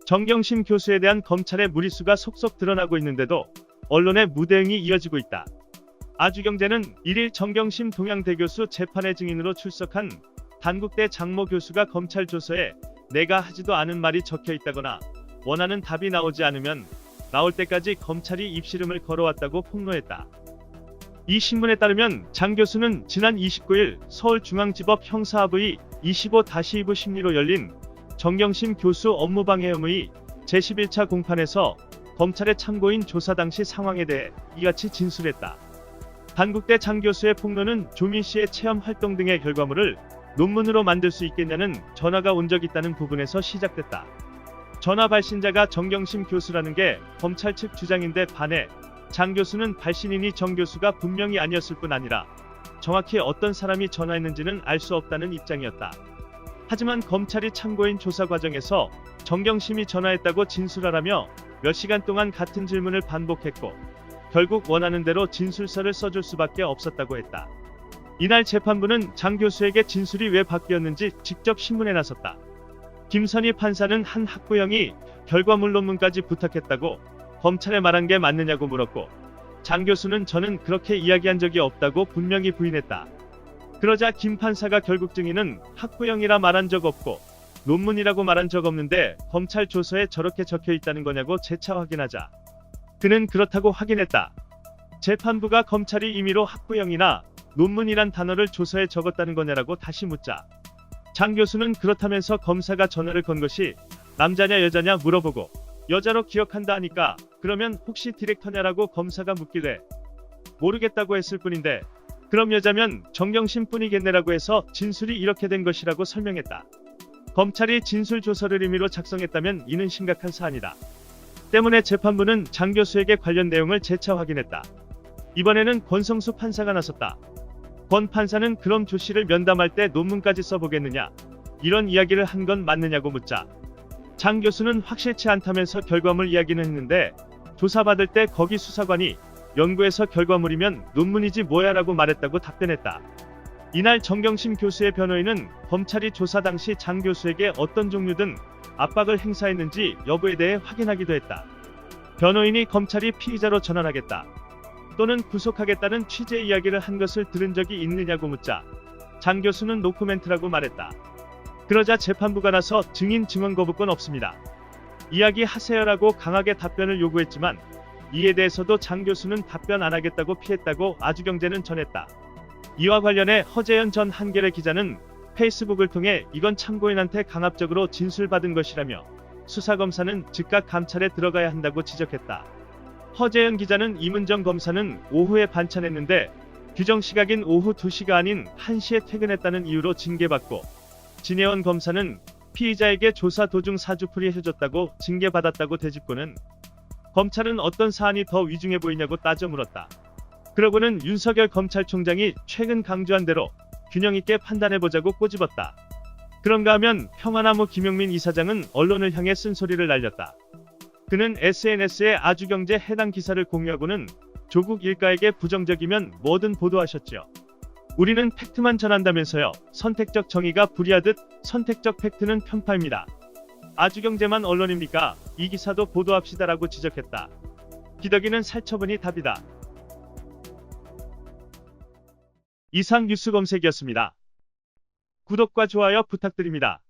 정경심 교수에 대한 검찰의 무리수가 속속 드러나고 있는데도 언론의 무대응이 이어지고 있다. 아주경제는 1일 정경심 동양대교수 재판의 증인으로 출석한 단국대 장모 교수가 검찰 조서에 내가 하지도 않은 말이 적혀 있다거나 원하는 답이 나오지 않으면 나올 때까지 검찰이 입씨름을 걸어왔다고 폭로했다. 이 신문에 따르면 장 교수는 지난 29일 서울중앙지법 형사합의 25-2부 심리로 열린 정경심 교수 업무방해 혐의 제11차 공판에서 검찰의 참고인 조사 당시 상황에 대해 이같이 진술했다. 단국대 장 교수의 폭로는 조민 씨의 체험 활동 등의 결과물을 논문으로 만들 수 있겠냐는 전화가 온 적 있다는 부분에서 시작됐다. 전화 발신자가 정경심 교수라는 게 검찰 측 주장인데 반해 장 교수는 발신인이 정 교수가 분명히 아니었을 뿐 아니라 정확히 어떤 사람이 전화했는지는 알 수 없다는 입장이었다. 하지만 검찰이 참고인 조사 과정에서 정경심이 전화했다고 진술하라며 몇 시간 동안 같은 질문을 반복했고 결국 원하는 대로 진술서를 써줄 수밖에 없었다고 했다. 이날 재판부는 장 교수에게 진술이 왜 바뀌었는지 직접 신문에 나섰다. 김선희 판사는 한 학부형이 결과물 논문까지 부탁했다고 검찰에 말한 게 맞느냐고 물었고 장 교수는 저는 그렇게 이야기한 적이 없다고 분명히 부인했다. 그러자 김 판사가 결국 증인은 학부형이라 말한 적 없고 논문이라고 말한 적 없는데 검찰 조서에 저렇게 적혀 있다는 거냐고 재차 확인하자 그는 그렇다고 확인했다. 재판부가 검찰이 임의로 학부형이나 논문이란 단어를 조서에 적었다는 거냐라고 다시 묻자 장 교수는 그렇다면서 검사가 전화를 건 것이 남자냐 여자냐 물어보고 여자로 기억한다 하니까 그러면 혹시 디렉터냐라고 검사가 묻길래 모르겠다고 했을 뿐인데 그럼 여자면 정경심 뿐이겠네라고 해서 진술이 이렇게 된 것이라고 설명했다. 검찰이 진술 조서를 임의로 작성했다면 이는 심각한 사안이다. 때문에 재판부는 장 교수에게 관련 내용을 재차 확인했다. 이번에는 권성수 판사가 나섰다. 권 판사는 그럼 조 씨를 면담할 때 논문까지 써보겠느냐 이런 이야기를 한 건 맞느냐고 묻자 장 교수는 확실치 않다면서 결과물 이야기는 했는데 조사받을 때 거기 수사관이 연구해서 결과물이면 논문이지 뭐야라고 말했다고 답변했다. 이날 정경심 교수의 변호인은 검찰이 조사 당시 장 교수에게 어떤 종류든 압박을 행사했는지 여부에 대해 확인하기도 했다. 변호인이 검찰이 피의자로 전환하겠다 또는 구속하겠다는 취지의 이야기를 한 것을 들은 적이 있느냐고 묻자 장 교수는 노코멘트라고 말했다. 그러자 재판부가 나서 증인 증언 거부권 없습니다. 이야기하세요라고 강하게 답변을 요구했지만 이에 대해서도 장 교수는 답변 안 하겠다고 피했다고 아주경제는 전했다. 이와 관련해 허재현 전 한겨레 기자는 페이스북을 통해 이건 참고인한테 강압적으로 진술받은 것이라며 수사검사는 즉각 감찰에 들어가야 한다고 지적했다. 허재현 기자는 이문정 검사는 오후에 반찬했는데 규정 시각인 오후 2시가 아닌 1시에 퇴근했다는 이유로 징계받고 진혜원 검사는 피의자에게 조사 도중 사주풀이 해줬다고 징계받았다고 되짚고는 검찰은 어떤 사안이 더 위중해 보이냐고 따져 물었다. 그러고는 윤석열 검찰총장이 최근 강조한 대로 균형 있게 판단해보자고 꼬집었다. 그런가 하면 평화나무 김용민 이사장은 언론을 향해 쓴소리를 날렸다. 그는 SNS에 아주경제 해당 기사를 공유하고는 조국 일가에게 부정적이면 뭐든 보도하셨죠. 우리는 팩트만 전한다면서요. 선택적 정의가 불이하듯 선택적 팩트는 편파입니다. 아주경제만 언론입니까? 이 기사도 보도합시다라고 지적했다. 기덕이는 살처분이 답이다. 이상 뉴스 검색이었습니다. 구독과 좋아요 부탁드립니다.